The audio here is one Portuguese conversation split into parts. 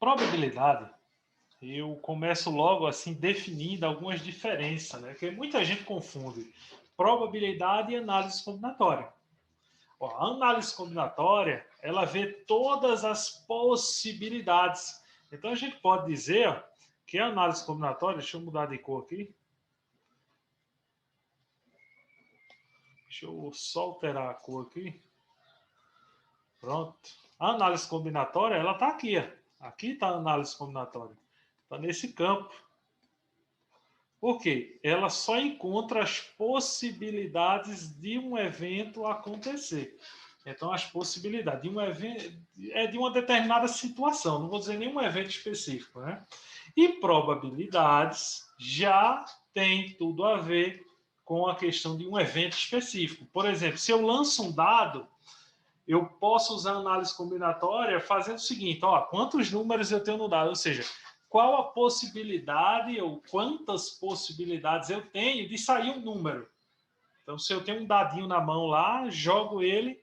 Probabilidade, eu começo logo assim definindo algumas diferenças, né? Porque muita gente confunde probabilidade e análise combinatória. Ó, a análise combinatória, ela vê todas as possibilidades. Então a gente pode dizer ó, que a análise combinatória, deixa eu mudar de cor aqui. Deixa eu só alterar a cor aqui. Pronto. A análise combinatória, ela está aqui. Ó. Aqui está a análise combinatória. Está nesse campo. Por quê? Ela só encontra as possibilidades de um evento acontecer. Então, as possibilidades de um evento é de uma determinada situação, não vou dizer nenhum evento específico, né? E probabilidades já tem tudo a ver com a questão de um evento específico. Por exemplo, se eu lanço um dado, eu posso usar a análise combinatória fazendo o seguinte, ó, quantos números eu tenho no dado, ou seja, qual a possibilidade ou quantas possibilidades eu tenho de sair um número. Então, se eu tenho um dadinho na mão lá, jogo ele,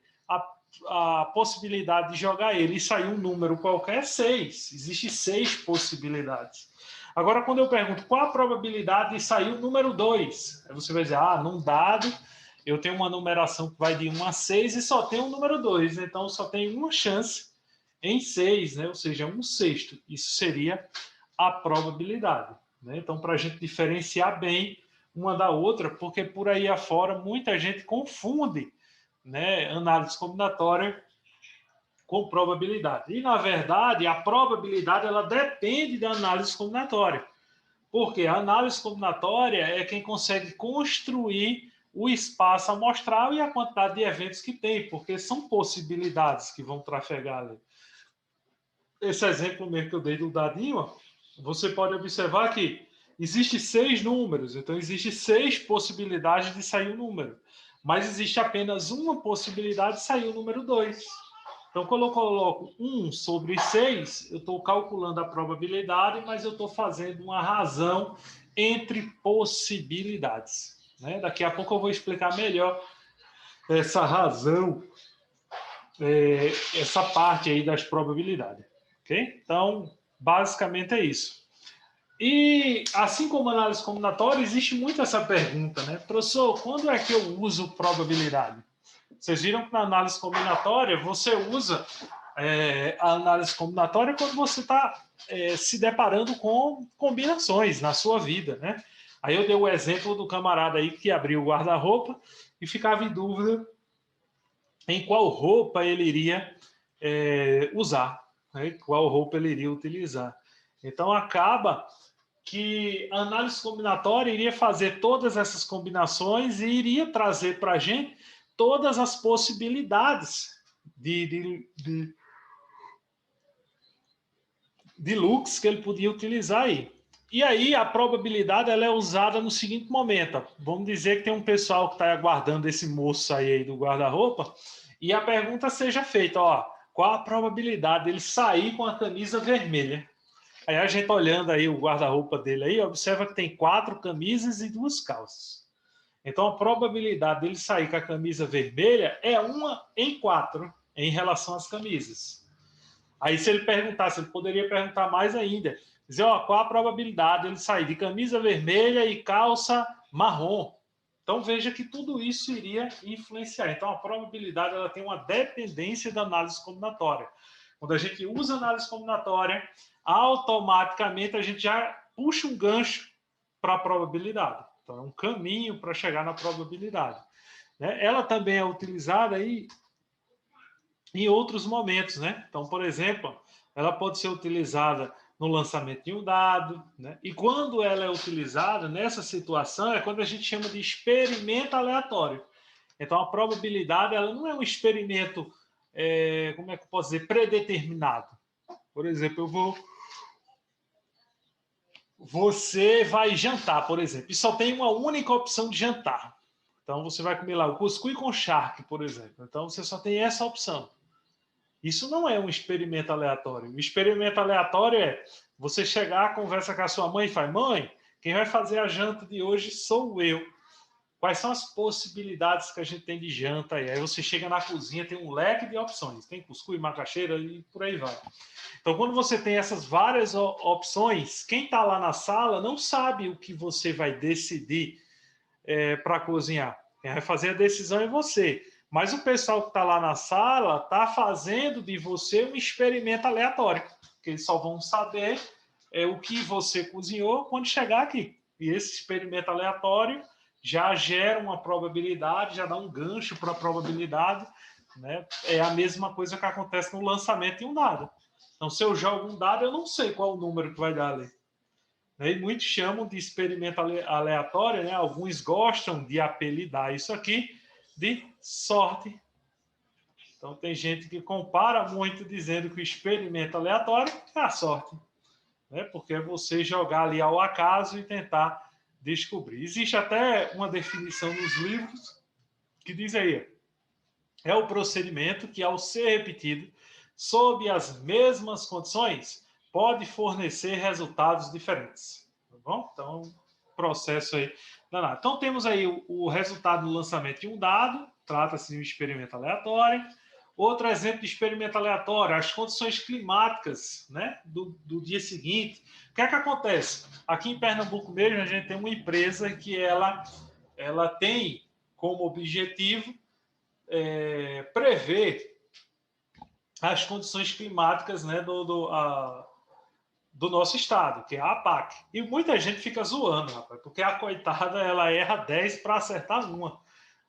a possibilidade de jogar ele e sair um número qualquer é 6. Existem 6 possibilidades. Agora, quando eu pergunto qual a probabilidade de sair o número 2, aí você vai dizer, num dado eu tenho uma numeração que vai de 1 a 6 e só tem o número 2, então só tem uma chance em 6, né? Ou seja, 1/6. Isso seria a probabilidade. Né? Então, para a gente diferenciar bem uma da outra, porque por aí afora muita gente confunde, né, análise combinatória com probabilidade. E, na verdade, a probabilidade ela depende da análise combinatória. Porque a análise combinatória é quem consegue construir o espaço amostral e a quantidade de eventos que tem, porque são possibilidades que vão trafegar ali. Esse exemplo mesmo que eu dei do dadinho, você pode observar que existe 6 números, então existe 6 possibilidades de sair um número, mas existe apenas uma possibilidade de sair o número 2. Então, quando eu coloco 1 sobre 6, eu estou calculando a probabilidade, mas eu estou fazendo uma razão entre possibilidades. Né? Daqui a pouco eu vou explicar melhor essa razão, essa parte aí das probabilidades. Ok? Então, basicamente é isso. E, assim como análise combinatória, existe muito essa pergunta, né? Professor, quando é que eu uso probabilidade? Vocês viram que na análise combinatória você usa a análise combinatória quando você está se deparando com combinações na sua vida, né? Aí eu dei o exemplo do camarada aí que abriu o guarda-roupa e ficava em dúvida em qual roupa ele iria usar, né? Qual roupa ele iria utilizar. Então acaba que a análise combinatória iria fazer todas essas combinações e iria trazer para a gente todas as possibilidades de looks que ele podia utilizar aí. E aí a probabilidade ela é usada no seguinte momento. Vamos dizer que tem um pessoal que está aguardando esse moço aí do guarda-roupa e a pergunta seja feita, ó, qual a probabilidade dele sair com a camisa vermelha? Aí a gente olhando aí o guarda-roupa dele aí, observa que tem 4 camisas e 2 calças. Então a probabilidade dele sair com a camisa vermelha é 1 em 4 em relação às camisas. Aí se ele perguntasse, ele poderia perguntar mais ainda. Dizer, ó, qual a probabilidade dele sair de camisa vermelha e calça marrom? Então veja que tudo isso iria influenciar. Então a probabilidade ela tem uma dependência da análise combinatória. Quando a gente usa análise combinatória, automaticamente a gente já puxa um gancho para a probabilidade. Então é um caminho para chegar na probabilidade. Ela também é utilizada aí em outros momentos, né? Então, por exemplo, ela pode ser utilizada no lançamento de um dado, né? E quando ela é utilizada nessa situação é quando a gente chama de experimento aleatório. Então, a probabilidade ela não é um experimento, como é que eu posso dizer, predeterminado. Por exemplo, você vai jantar, por exemplo, e só tem uma única opção de jantar. Então, você vai comer lá o cuscuz com charque, por exemplo. Então, você só tem essa opção. Isso não é um experimento aleatório. O experimento aleatório é você chegar, conversa com a sua mãe e fala, mãe, quem vai fazer a janta de hoje sou eu. quais são as possibilidades que a gente tem de janta aí. Aí você chega na cozinha, tem um leque de opções. Tem cuscuz, macaxeira e por aí vai. Então, quando você tem essas várias opções, quem está lá na sala não sabe o que você vai decidir para cozinhar. Quem vai fazer a decisão é você. Mas o pessoal que está lá na sala está fazendo de você um experimento aleatório. Porque eles só vão saber o que você cozinhou quando chegar aqui. E esse experimento aleatório já gera uma probabilidade, já dá um gancho para a probabilidade. Né? É a mesma coisa que acontece no lançamento de um dado. Então, se eu jogo um dado, eu não sei qual o número que vai dar ali. E muitos chamam de experimento aleatório, né? Alguns gostam de apelidar isso aqui de sorte. Então, tem gente que compara muito dizendo que o experimento aleatório é a sorte. Né? Porque é você jogar ali ao acaso e tentar descobrir. Existe até uma definição nos livros que diz aí: é o procedimento que, ao ser repetido, sob as mesmas condições, pode fornecer resultados diferentes. Tá bom? Então, processo aí danado. Então, temos aí o resultado do lançamento de um dado, trata-se de um experimento aleatório. Outro exemplo de experimento aleatório, as condições climáticas, né, do dia seguinte. O que é que acontece? Aqui em Pernambuco mesmo, a gente tem uma empresa que ela tem como objetivo prever as condições climáticas, né, do nosso estado, que é a APAC. E muita gente fica zoando, rapaz, porque a coitada ela erra 10 para acertar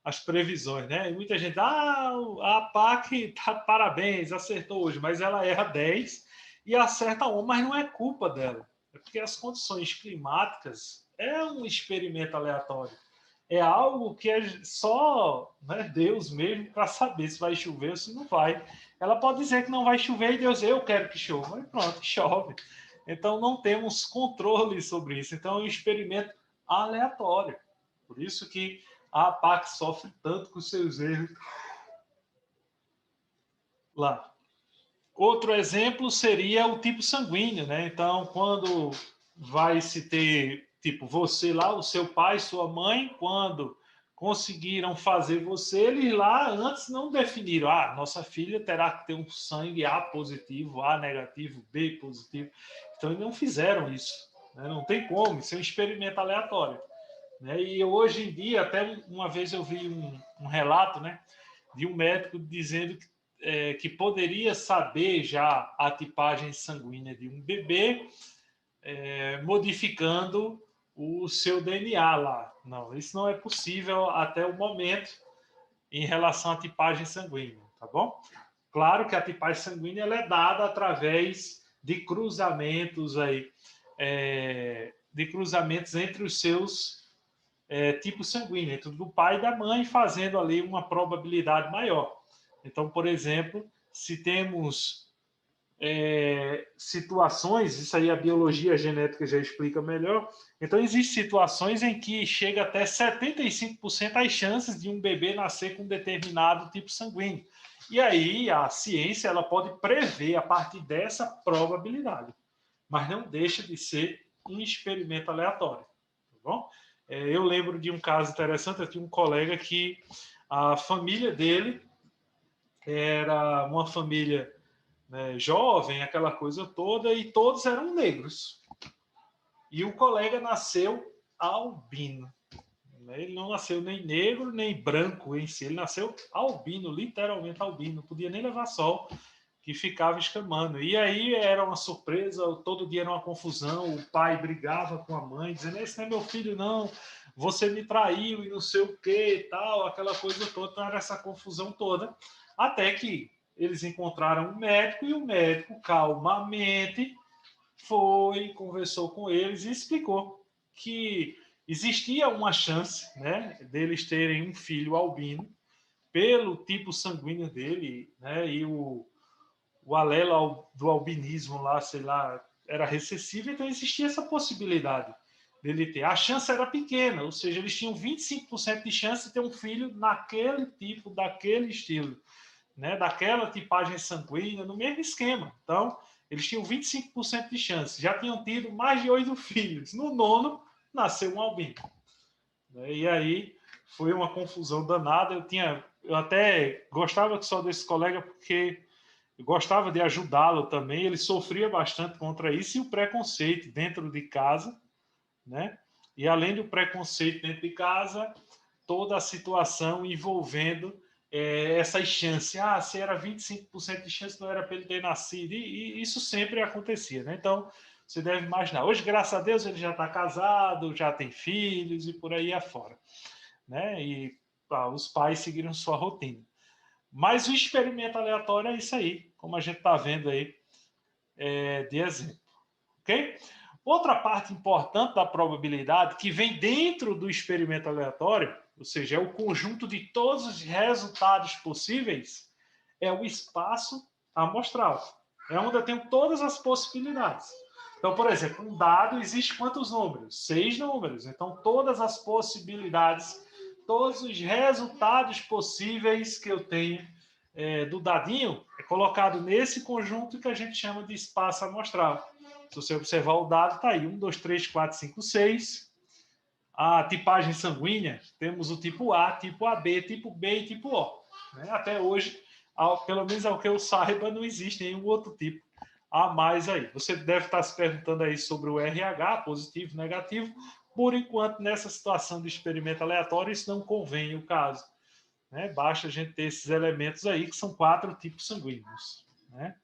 as previsões, né? E muita gente, a APAC tá parabéns, acertou hoje, mas ela erra 10 e acerta 1, mas não é culpa dela. É porque as condições climáticas é um experimento aleatório. É algo que é só, né, Deus mesmo para saber se vai chover ou se não vai. Ela pode dizer que não vai chover e Deus, eu quero que chova. E pronto, chove. Então não temos controle sobre isso. Então é um experimento aleatório. Por isso que a APAC sofre tanto com seus erros lá. Outro exemplo seria o tipo sanguíneo, né? Então, quando vai se ter, tipo, você lá, o seu pai, sua mãe, quando conseguiram fazer você, eles lá antes não definiram, nossa filha terá que ter um sangue A positivo, A negativo, B positivo. Então, eles não fizeram isso. Né? Não tem como, isso é um experimento aleatório. Né? E hoje em dia, até uma vez eu vi um relato, né, de um médico dizendo que poderia saber já a tipagem sanguínea de um bebê modificando o seu DNA lá. Não, isso não é possível até o momento em relação à tipagem sanguínea, tá bom? Claro que a tipagem sanguínea ela é dada através de cruzamentos aí, de cruzamentos entre os seus tipo sanguíneo, do pai e da mãe, fazendo ali uma probabilidade maior. Então, por exemplo, se temos situações, isso aí a biologia genética já explica melhor, então existem situações em que chega até 75% as chances de um bebê nascer com um determinado tipo sanguíneo. E aí a ciência ela pode prever a partir dessa probabilidade, mas não deixa de ser um experimento aleatório, tá bom? Eu lembro de um caso interessante, eu tinha um colega que a família dele era uma família, né, jovem, aquela coisa toda, e todos eram negros. E o colega nasceu albino. Ele não nasceu nem negro, nem branco em si, ele nasceu albino, literalmente albino, não podia nem levar sol, que ficava escamando. E aí era uma surpresa, todo dia era uma confusão, o pai brigava com a mãe, dizendo, esse não é meu filho não, você me traiu e não sei o que e tal, aquela coisa toda, então era essa confusão toda, até que eles encontraram um médico e o médico calmamente foi, conversou com eles e explicou que existia uma chance, né, deles terem um filho albino pelo tipo sanguíneo dele, né, e o alelo do albinismo lá, sei lá, era recessivo, então existia essa possibilidade dele ter. A chance era pequena, ou seja, eles tinham 25% de chance de ter um filho naquele tipo, daquele estilo, né, daquela tipagem sanguínea, no mesmo esquema. Então, eles tinham 25% de chance. Já tinham tido mais de 8 filhos. No nono, nasceu um albino. E aí, foi uma confusão danada. Eu até gostava só desse colega porque eu gostava de ajudá-lo também. Ele sofria bastante contra isso e o preconceito dentro de casa, né? E além do preconceito dentro de casa, toda a situação envolvendo essas chances. Ah, se era 25% de chance, não era para ele ter nascido. E isso sempre acontecia, né? Então, você deve imaginar. Hoje, graças a Deus, ele já está casado, já tem filhos e por aí afora, né? E os pais seguiram sua rotina. Mas o experimento aleatório é isso aí, como a gente está vendo aí de exemplo. Ok? Outra parte importante da probabilidade que vem dentro do experimento aleatório, ou seja, é o conjunto de todos os resultados possíveis, é o espaço amostral. É onde eu tenho todas as possibilidades. Então, por exemplo, um dado existe quantos números? 6 números. Então, todas as possibilidades, todos os resultados possíveis que eu tenho do dadinho é colocado nesse conjunto que a gente chama de espaço amostral. Se você observar o dado, está aí: 1, 2, 3, 4, 5, 6. A tipagem sanguínea, temos o tipo A, tipo AB, tipo B e tipo O. Né? Até hoje, pelo menos ao que eu saiba, não existe nenhum outro tipo a mais aí. Você deve estar se perguntando aí sobre o RH, positivo, negativo. Por enquanto, nessa situação de experimento aleatório, isso não convém o caso. Né? Basta a gente ter esses elementos aí, que são 4 tipos sanguíneos. Né?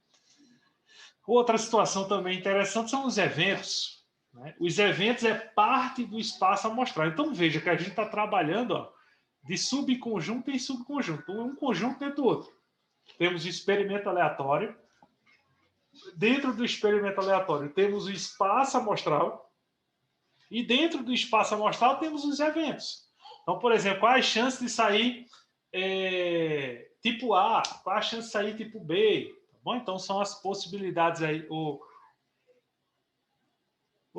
Outra situação também interessante são os eventos. Né? Os eventos é parte do espaço amostral. Então, veja que a gente está trabalhando de subconjunto em subconjunto, um conjunto dentro do outro. Temos o experimento aleatório. Dentro do experimento aleatório, temos o espaço amostral. E dentro do espaço amostral, temos os eventos. Então, por exemplo, qual é a chance de sair tipo A? Qual é a chance de sair tipo B? Bom, então são as possibilidades aí, ou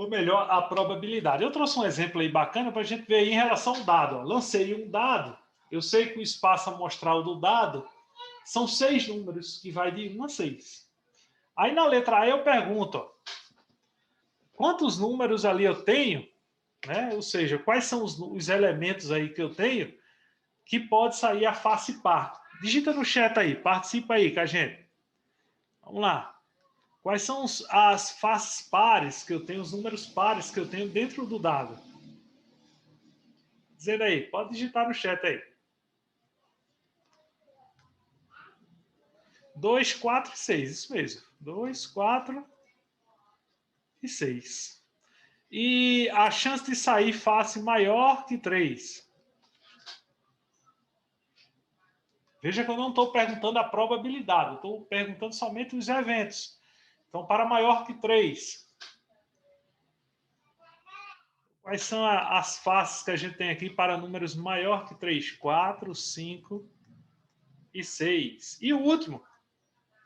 melhor, a probabilidade. Eu trouxe um exemplo aí bacana para a gente ver aí em relação ao dado. Lancei um dado, eu sei que o espaço amostral do dado são 6 números, que vai de 1 a 6. Aí na letra A eu pergunto, quantos números ali eu tenho, né? Ou seja, quais são os elementos aí que eu tenho que pode sair a face par. Digita no chat aí, participa aí com a gente. Vamos lá. Quais são as faces pares que eu tenho, os números pares que eu tenho dentro do dado? Dizendo aí, pode digitar no chat aí. 2, 4 e 6, isso mesmo. 2, 4 e 6. E a chance de sair face maior que 3. Veja que eu não estou perguntando a probabilidade, eu estou perguntando somente os eventos. Então, para maior que 3. Quais são as faces que a gente tem aqui para números maior que 3? 4, 5 e 6. E o último,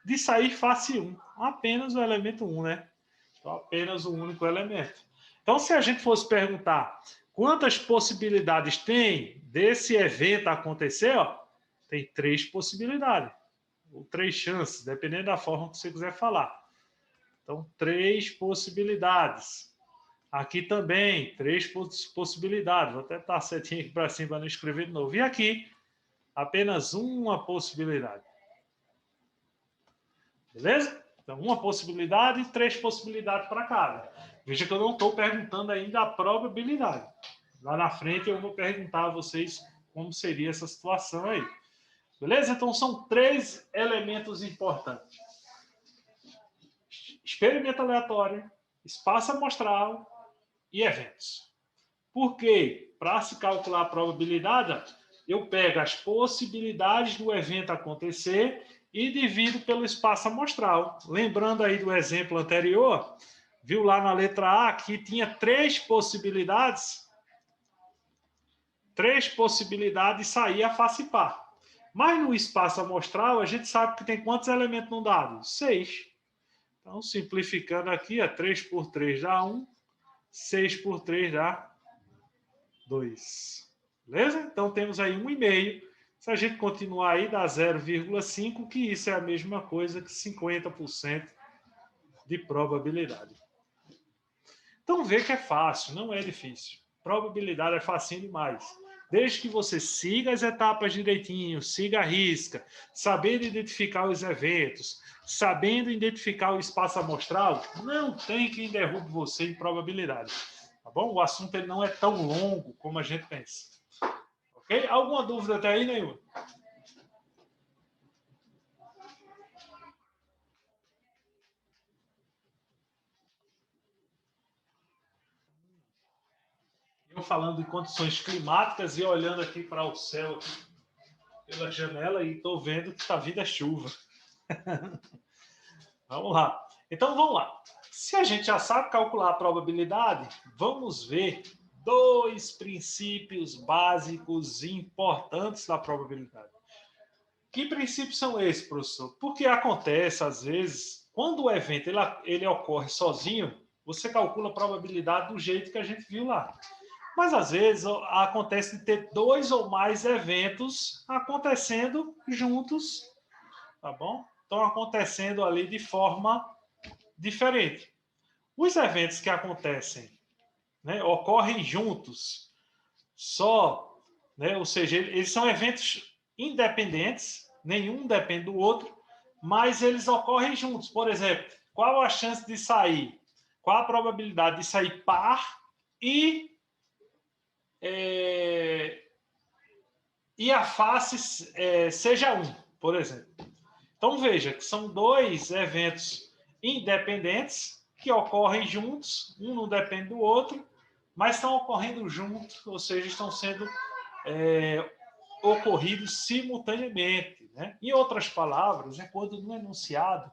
de sair face 1. Apenas o elemento 1, né? Então, apenas o único elemento. Então, se a gente fosse perguntar quantas possibilidades tem desse evento acontecer, ó, tem 3 possibilidades. Ou 3 chances, dependendo da forma que você quiser falar. Então, 3 possibilidades. Aqui também, 3 possibilidades. Vou até dar a setinha aqui para cima para não escrever de novo. E aqui, apenas uma possibilidade. Beleza? Então, uma possibilidade e 3 possibilidades para cada. Veja que eu não estou perguntando ainda a probabilidade. Lá na frente eu vou perguntar a vocês como seria essa situação aí. Beleza? Então, são 3 elementos importantes. Experimento aleatório, espaço amostral e eventos. Por quê? Para se calcular a probabilidade, eu pego as possibilidades do evento acontecer e divido pelo espaço amostral. Lembrando aí do exemplo anterior, viu lá na letra A que tinha 3 possibilidades? 3 possibilidades de sair a face par. Mas no espaço amostral, a gente sabe que tem quantos elementos no dado? 6. Então, simplificando aqui, 3 por 3 dá 1, 6 por 3 dá 2. Beleza? Então, temos aí 1,5. Se a gente continuar aí, dá 0,5, que isso é a mesma coisa que 50% de probabilidade. Então, vê que é fácil, não é difícil. Probabilidade é facinho demais. Desde que você siga as etapas direitinho, siga a risca, sabendo identificar os eventos, sabendo identificar o espaço amostral, não tem quem derrube você em probabilidade. Tá bom? O assunto ele não é tão longo como a gente pensa. Ok? Alguma dúvida até aí, Neil? Eu falando em condições climáticas e olhando aqui para o céu aqui pela janela e estou vendo que está vindo a chuva. Vamos lá. Então, vamos lá. Se a gente já sabe calcular a probabilidade, vamos ver dois princípios básicos importantes da probabilidade. Que princípios são esses, professor? Porque acontece, às vezes, quando o evento ele ocorre sozinho, você calcula a probabilidade do jeito que a gente viu lá. Mas, às vezes, acontece de ter dois ou mais eventos acontecendo juntos, tá bom? Estão acontecendo ali de forma diferente. Os eventos que acontecem, né, ocorrem juntos, só, né, ou seja, eles são eventos independentes, nenhum depende do outro, mas eles ocorrem juntos. Por exemplo, qual a chance de sair? Qual a probabilidade de sair par e a face seja 1, por exemplo. Então veja que são dois eventos independentes que ocorrem juntos, um não depende do outro, mas estão ocorrendo juntos, ou seja, estão sendo ocorridos simultaneamente. Né? Em outras palavras, é quando no enunciado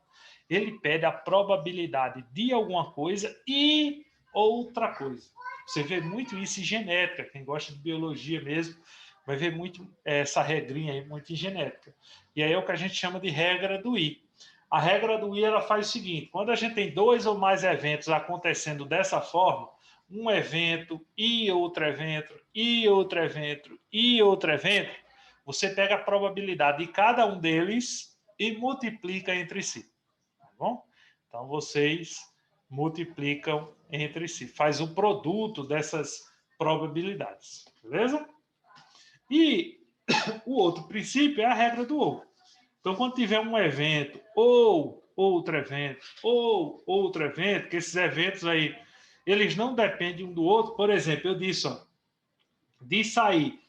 ele pede a probabilidade de alguma coisa e outra coisa. Você vê muito isso em genética, quem gosta de biologia mesmo, vai ver muito essa regrinha aí, muito em genética. E aí é o que a gente chama de regra do I. A regra do I ela faz o seguinte: quando a gente tem dois ou mais eventos acontecendo dessa forma, um evento e outro evento e outro evento e outro evento, você pega a probabilidade de cada um deles e multiplica entre si. Tá bom? Então vocês multiplicam entre si, faz o produto dessas probabilidades, beleza? E o outro princípio é a regra do ou. Então, quando tiver um evento ou outro evento, que esses eventos aí, eles não dependem um do outro. Por exemplo, eu disse, ó, de sair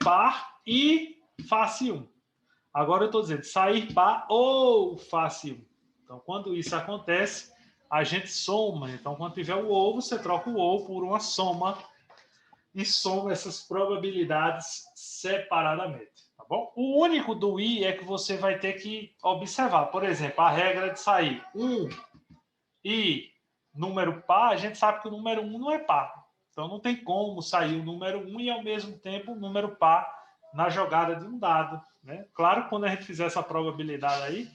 par e face 1. Agora eu estou dizendo sair par ou face 1. Então, quando isso acontece, a gente soma. Então, quando tiver o ou, você troca o ou por uma soma e soma essas probabilidades separadamente, tá bom? O único do I é que você vai ter que observar. Por exemplo, a regra de sair 1 e número par, a gente sabe que o número 1 não é par. Então não tem como sair o número 1 e ao mesmo tempo o número par na jogada de um dado, né? Claro que quando a gente fizer essa probabilidade aí,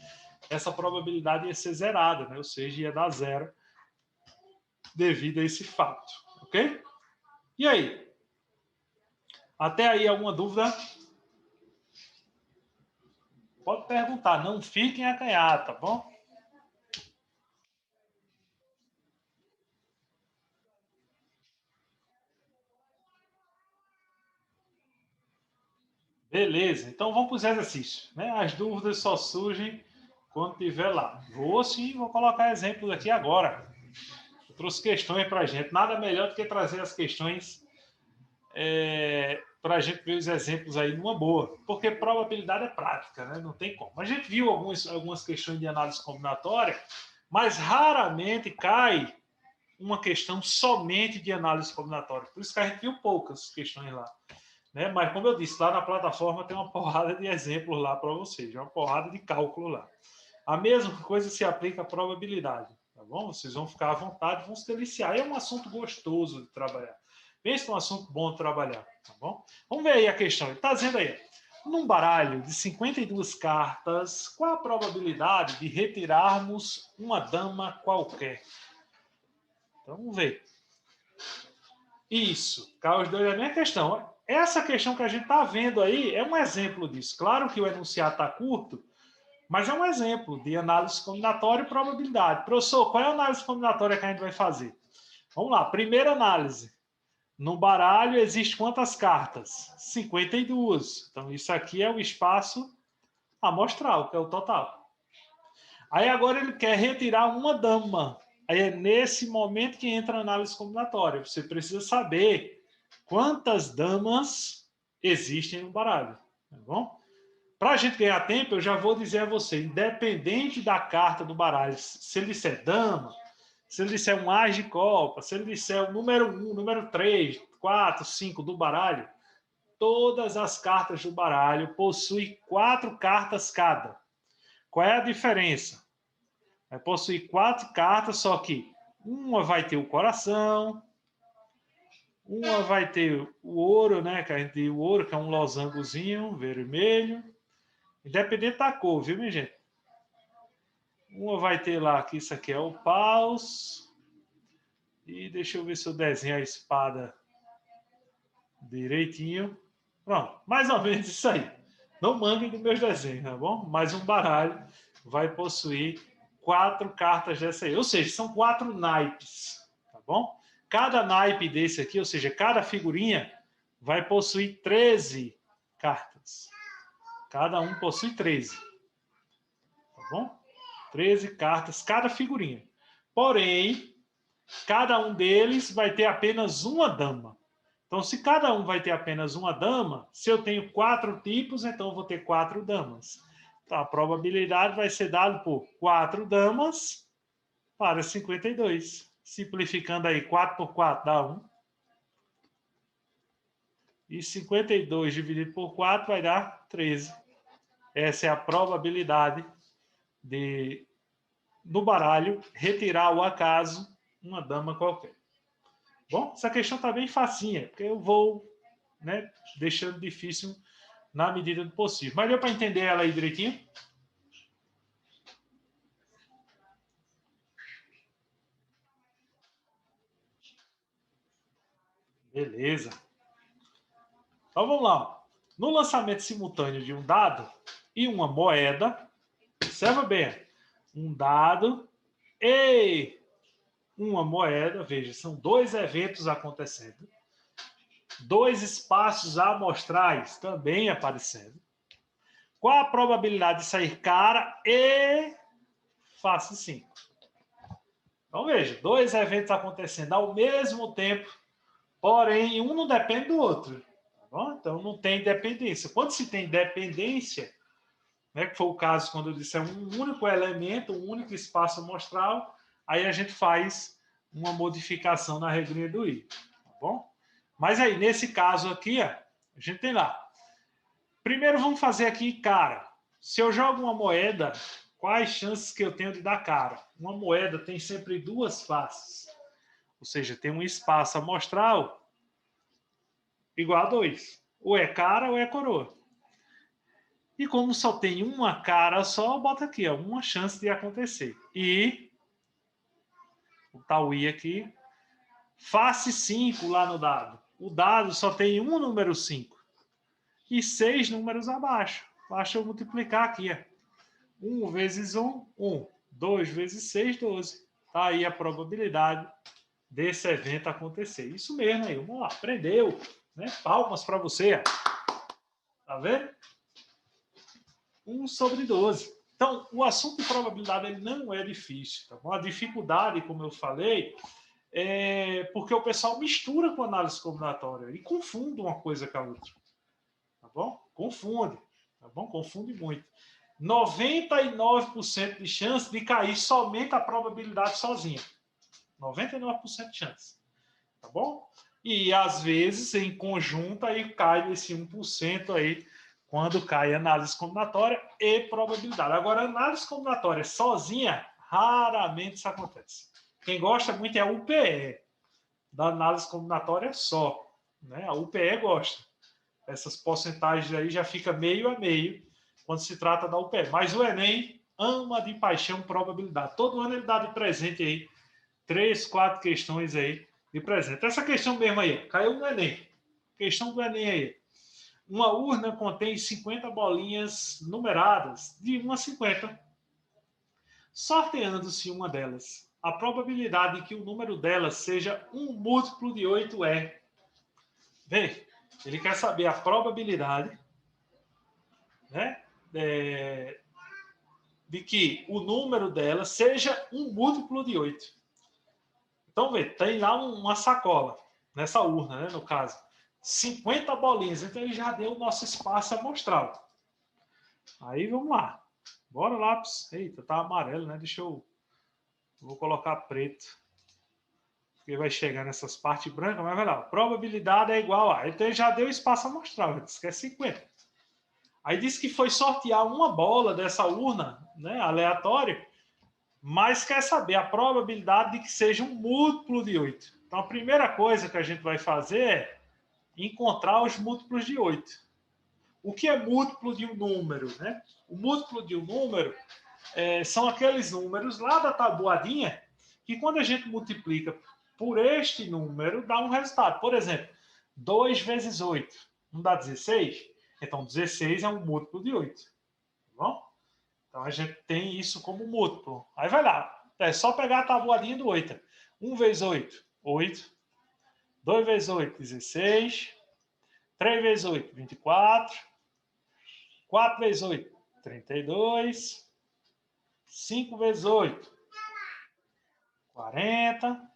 essa probabilidade ia ser zerada, né? Ou seja, ia dar zero devido a esse fato, ok? E aí? Até aí alguma dúvida? Pode perguntar, não fiquem acanhados, tá bom? Beleza, então vamos para os exercícios. Né? As dúvidas só surgem quando estiver lá. Vou colocar exemplos aqui agora. Eu trouxe questões para a gente. Nada melhor do que trazer as questões para a gente ver os exemplos aí numa boa. Porque probabilidade é prática, né? Não tem como. A gente viu algumas questões de análise combinatória, mas raramente cai uma questão somente de análise combinatória. Por isso que a gente viu poucas questões lá. Né? Mas, como eu disse, lá na plataforma tem uma porrada de exemplos lá para vocês, uma porrada de cálculo lá. A mesma coisa se aplica à probabilidade, tá bom? Vocês vão ficar à vontade, vão se deliciar. E é um assunto gostoso de trabalhar. Pensa num assunto bom de trabalhar, tá bom? Vamos ver aí a questão. Ele está dizendo aí, num baralho de 52 cartas, qual a probabilidade de retirarmos uma dama qualquer? Então, vamos ver. Isso, caos 2 é a minha questão. Essa questão que a gente está vendo aí é um exemplo disso. Claro que o enunciado está curto, mas é um exemplo de análise combinatória e probabilidade. Professor, qual é a análise combinatória que a gente vai fazer? Vamos lá, primeira análise. No baralho existe quantas cartas? 52. Então, isso aqui é o espaço amostral, que é o total. Aí agora ele quer retirar uma dama. Aí é nesse momento que entra a análise combinatória. Você precisa saber quantas damas existem no baralho. Tá bom? Para a gente ganhar tempo, eu já vou dizer a você, independente da carta do baralho, se ele disser dama, se ele disser um as de copa, se ele disser o número 1, número 3, 4, 5 do baralho, todas as cartas do baralho possuem 4 cartas cada. Qual é a diferença? Vai possuir 4 cartas, só que uma vai ter o coração, uma vai ter o ouro, né? Que a gente tem o ouro, que é um losangozinho vermelho. Independente da cor, viu, minha gente? Uma vai ter lá que isso aqui é o paus. E deixa eu ver se eu desenho a espada direitinho. Pronto, mais ou menos isso aí. Não mangue dos meus desenhos, tá bom? Mas um baralho vai possuir 4 cartas dessa aí. Ou seja, são 4 naipes, tá bom? Cada naipe desse aqui, ou seja, cada figurinha, vai possuir 13 cartas. Cada um possui 13. Tá bom? 13 cartas cada figurinha. Porém, cada um deles vai ter apenas uma dama. Então, se cada um vai ter apenas uma dama, se eu tenho 4 tipos, então eu vou ter 4 damas. Então, a probabilidade vai ser dada por 4 damas para 52. Simplificando aí, 4 por 4 dá 1. E 52 dividido por 4 vai dar 13. Essa é a probabilidade de, no baralho, retirar ao acaso uma dama qualquer. Bom, essa questão está bem facinha, porque eu vou, né, deixando difícil na medida do possível. Mas deu para entender ela aí direitinho? Beleza. Então vamos lá. No lançamento simultâneo de um dado e uma moeda, observa bem, um dado e uma moeda, veja, são 2 eventos acontecendo, 2 espaços amostrais também aparecendo. Qual a probabilidade de sair cara e face 5? Então veja, 2 eventos acontecendo ao mesmo tempo, porém um não depende do outro. Tá bom? Então não tem dependência. Quando se tem dependência, né, que foi o caso quando eu disse é um único elemento, um único espaço amostral, aí a gente faz uma modificação na regrinha do I. Tá bom? Mas aí, nesse caso aqui, ó, a gente tem lá. Primeiro vamos fazer aqui cara. Se eu jogo uma moeda, quais chances que eu tenho de dar cara? Uma moeda tem sempre 2 faces. Ou seja, tem um espaço amostral igual a 2. Ou é cara ou é coroa. E como só tem uma cara só, bota aqui, ó, uma chance de acontecer. E o tal I aqui, face 5 lá no dado. O dado só tem um número 5 e 6 números abaixo. Basta eu multiplicar aqui, ó. 1 vezes 1, 1. 2 vezes 6, 12. Tá aí a probabilidade desse evento acontecer. Isso mesmo aí, vamos lá, aprendeu. Né? Palmas para você. Tá vendo? 1 sobre 12. Então, o assunto de probabilidade ele não é difícil. Tá bom? A dificuldade, como eu falei, é porque o pessoal mistura com análise combinatória e confunde uma coisa com a outra. Tá bom? Confunde. Tá bom? Confunde muito. 99% de chance de cair somente a probabilidade sozinha. 99% de chance. Tá bom? E às vezes, em conjunto, aí cai esse 1% aí, quando cai análise combinatória e probabilidade. Agora, análise combinatória sozinha, raramente isso acontece. Quem gosta muito é a UPE, da análise combinatória só. Né? A UPE gosta. Essas porcentagens aí já fica meio a meio quando se trata da UPE. Mas o Enem ama de paixão probabilidade. Todo ano ele dá de presente aí 3, 4 questões aí de presente. Essa questão mesmo aí, caiu no Enem. Questão do Enem aí. Uma urna contém 50 bolinhas numeradas, de 1 a 50. Sorteando-se uma delas, a probabilidade de que o número delas seja um múltiplo de 8 é. Vê, ele quer saber a probabilidade, né, de que o número dela seja um múltiplo de 8. Então, vê, tem lá uma sacola, nessa urna, né, no caso. 50 bolinhas, então ele já deu o nosso espaço amostral. Aí, vamos lá. Bora, lápis. Eita, tá amarelo, né? Deixa eu... Vou colocar preto. Porque vai chegar nessas partes brancas, mas vai lá. Probabilidade é igual a... Então, ele já deu espaço amostral, ele disse que é 50. Aí disse que foi sortear uma bola dessa urna, né, aleatória, mas quer saber a probabilidade de que seja um múltiplo de 8. Então, a primeira coisa que a gente vai fazer é encontrar os múltiplos de 8. O que é múltiplo de um número, né? O múltiplo de um número são aqueles números lá da tabuadinha que quando a gente multiplica por este número, dá um resultado. Por exemplo, 2 vezes 8 não dá 16? Então, 16 é um múltiplo de 8. Tá bom? Então, a gente tem isso como múltiplo. Aí vai lá. É só pegar a tabuadinha do 8. 1 vezes 8, 8. 2 vezes 8, 16. 3 vezes 8, 24. 4 vezes 8, 32. 5 vezes 8, 40.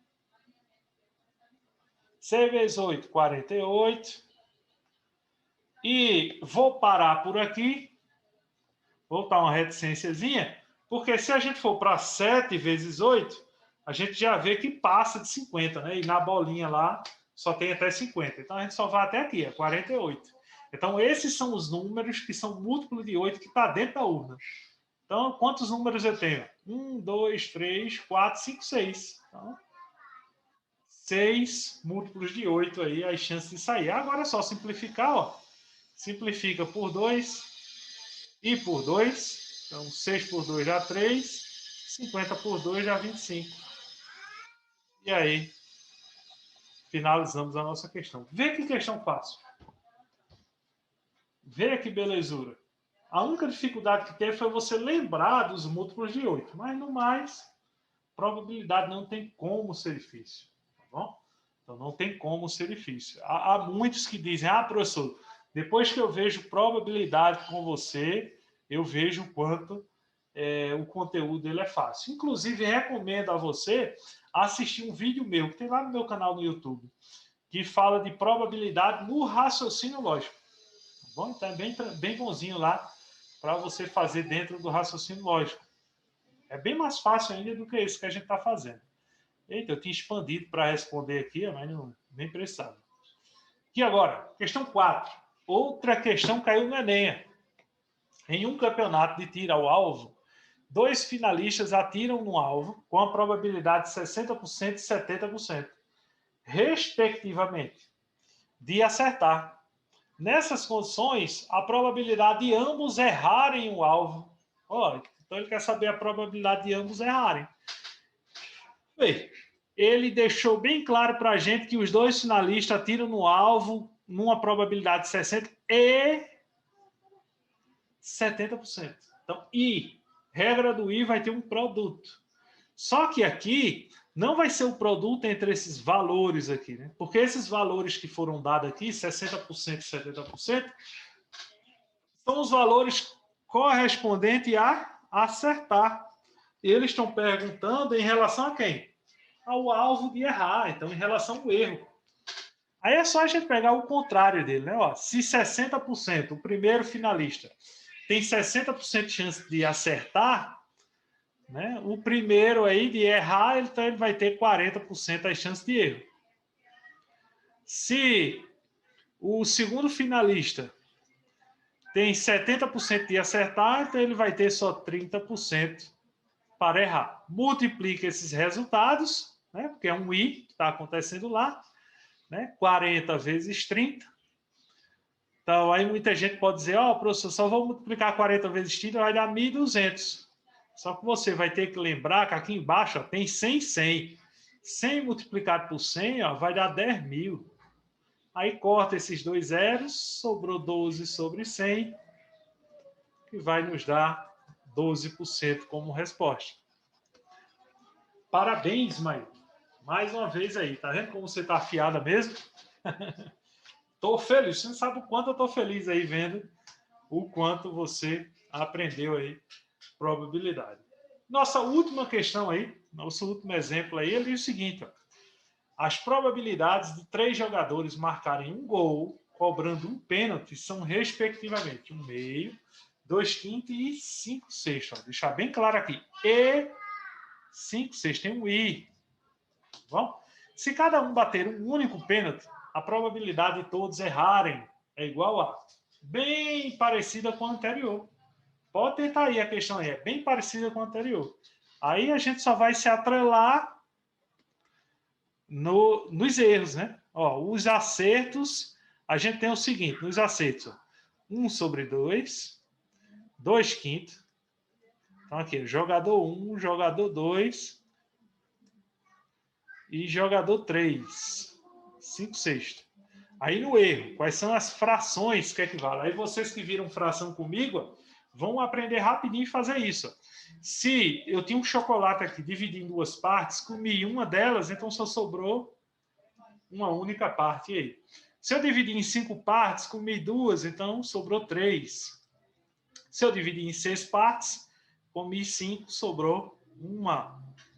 6 vezes 8, 48. E vou parar por aqui. Vou dar uma reticênciazinha, porque se a gente for para 7 vezes 8, a gente já vê que passa de 50, né? E na bolinha lá só tem até 50. Então a gente só vai até aqui, é 48. Então esses são os números que são múltiplos de 8 que está dentro da urna. Então quantos números eu tenho? 1, 2, 3, 4, 5, 6. Então, 6 múltiplos de 8 aí, as chances de sair. Agora é só simplificar, ó. Simplifica por 2 e por 2. Então, 6 por 2 dá 3. 50 por 2 dá 25. E aí, finalizamos a nossa questão. Vê que questão fácil. Vê que belezura. A única dificuldade que teve foi você lembrar dos múltiplos de 8. Mas, no mais, probabilidade não tem como ser difícil. Tá bom? Então, não tem como ser difícil. Há muitos que dizem, professor, depois que eu vejo probabilidade com você, eu vejo o quanto o conteúdo dele é fácil. Inclusive, recomendo a você assistir um vídeo meu, que tem lá no meu canal no YouTube, que fala de probabilidade no raciocínio lógico. Tá bom? Então, é bem bonzinho lá para você fazer dentro do raciocínio lógico. É bem mais fácil ainda do que isso que a gente está fazendo. Eita, eu tinha expandido para responder aqui, mas não, nem precisava. E agora, questão 4. Outra questão caiu no Enem. Em um campeonato de tiro ao alvo, 2 finalistas atiram no alvo com a probabilidade de 60% e 70%, respectivamente, de acertar. Nessas condições, a probabilidade de ambos errarem o alvo. Então ele quer saber a probabilidade de ambos errarem. Bem, ele deixou bem claro para a gente que os 2 finalistas atiram no alvo numa probabilidade de 60% e 70%. Então, regra do I vai ter um produto. Só que aqui não vai ser o produto entre esses valores aqui, né? Porque esses valores que foram dados aqui, 60% e 70%, são os valores correspondentes a acertar. E eles estão perguntando em relação a quem? Ao alvo de errar, então em relação ao erro. Aí é só a gente pegar o contrário dele, né? Ó, se 60%, o primeiro finalista, tem 60% de chance de acertar, né? O primeiro aí de errar, então ele vai ter 40% as chances de erro. Se o segundo finalista tem 70% de acertar, então ele vai ter só 30% para errar. Multiplica esses resultados, né? Porque é um I que está acontecendo lá, né? 40 vezes 30. Então, aí muita gente pode dizer, professor, só vou multiplicar 40 vezes 30, vai dar 1.200. Só que você vai ter que lembrar que aqui embaixo tem 100, 100. 100 multiplicado por 100 vai dar 10.000. Aí corta esses 2 zeros, sobrou 12 sobre 100, que vai nos dar 12% como resposta. Parabéns, Maio. Mais uma vez aí. Tá vendo como você tá afiada mesmo? Tô feliz. Você não sabe o quanto eu tô feliz aí vendo o quanto você aprendeu aí probabilidade. Nossa última questão aí, nosso último exemplo aí, ele diz o seguinte, ó. As probabilidades de 3 jogadores marcarem um gol, cobrando um pênalti, são respectivamente 1/2, 2/5 e 5/6. Ó. Deixar bem claro aqui. E 5/6 tem um I. Bom? Se cada um bater um único pênalti, a probabilidade de todos errarem é igual a bem parecida com a anterior. Pode tentar aí a questão aí, é bem parecida com a anterior. Aí a gente só vai se atrelar nos erros, né? Ó, os acertos, a gente tem o seguinte, nos acertos, ó, 1/2, 2/5. Então aqui, jogador 1, jogador 2 e jogador 3, 5/6. Aí no erro, quais são as frações que equivalem? Aí vocês que viram fração comigo, vão aprender rapidinho a fazer isso. Se eu tinha um chocolate aqui dividido em 2 partes, comi uma delas, então só sobrou uma única parte. E aí? Se eu dividir em 5 partes, comi 2, então sobrou 3. Se eu dividir em 6 partes, comi 5, sobrou 1.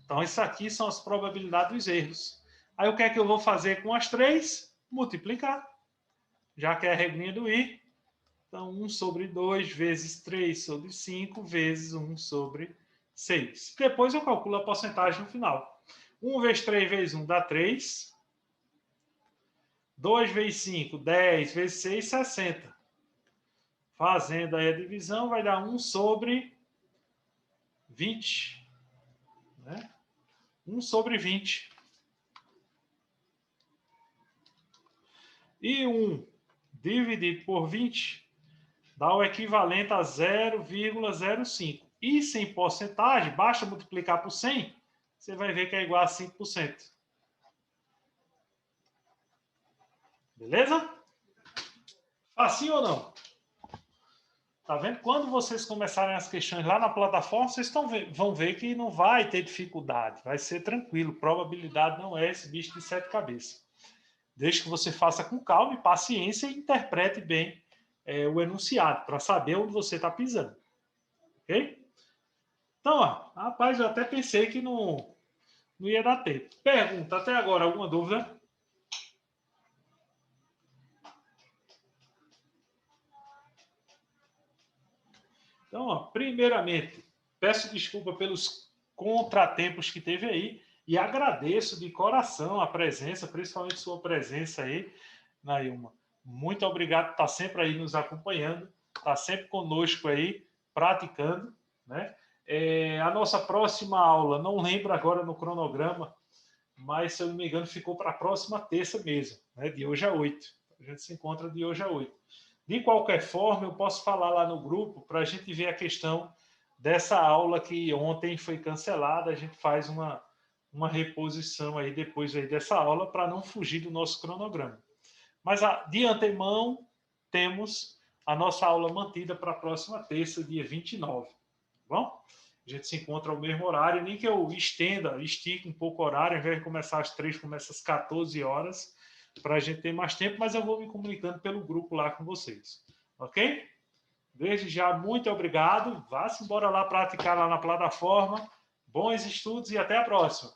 Então, isso aqui são as probabilidades dos erros. Aí, o que é que eu vou fazer com as 3? Multiplicar. Já que é a regrinha do I. Então, 1/2 vezes 3 sobre 5 vezes 1/6. Depois eu calculo a porcentagem no final. 1 vezes 3 vezes 1 dá 3. 2 vezes 5, 10 vezes 6, 60. Fazendo aí a divisão, vai dar 1/20. Né? 1/20. E 1 dividido por 20 dá o equivalente a 0,05. Isso em porcentagem, basta multiplicar por 100, você vai ver que é igual a 5%. Beleza? Facinho ou não? Tá vendo? Quando vocês começarem as questões lá na plataforma, vocês vão ver que não vai ter dificuldade. Vai ser tranquilo. Probabilidade não é esse bicho de 7 cabeças. Desde que você faça com calma e paciência e interprete bem o enunciado, para saber onde você está pisando. Ok? Então, ó, rapaz, eu até pensei que não ia dar tempo. Pergunta, até agora, alguma dúvida? Então, ó, primeiramente, peço desculpa pelos contratempos que teve aí e agradeço de coração a presença, principalmente sua presença aí, Nailma. Muito obrigado por estar sempre aí nos acompanhando, estar sempre conosco aí, praticando, né? A nossa próxima aula, não lembro agora no cronograma, mas, se eu não me engano, ficou para a próxima terça mesmo, né? De hoje a 8. A gente se encontra de hoje a 8. De qualquer forma, eu posso falar lá no grupo para a gente ver a questão dessa aula que ontem foi cancelada. A gente faz uma reposição aí depois aí dessa aula para não fugir do nosso cronograma. Mas de antemão, temos a nossa aula mantida para a próxima terça, dia 29. Tá bom? A gente se encontra ao mesmo horário, nem que eu estique um pouco o horário, ao invés de começar às 3, começa às 14 horas, para a gente ter mais tempo, mas eu vou me comunicando pelo grupo lá com vocês. Ok? Desde já, muito obrigado. Vá-se embora lá praticar lá na plataforma. Bons estudos e até a próxima.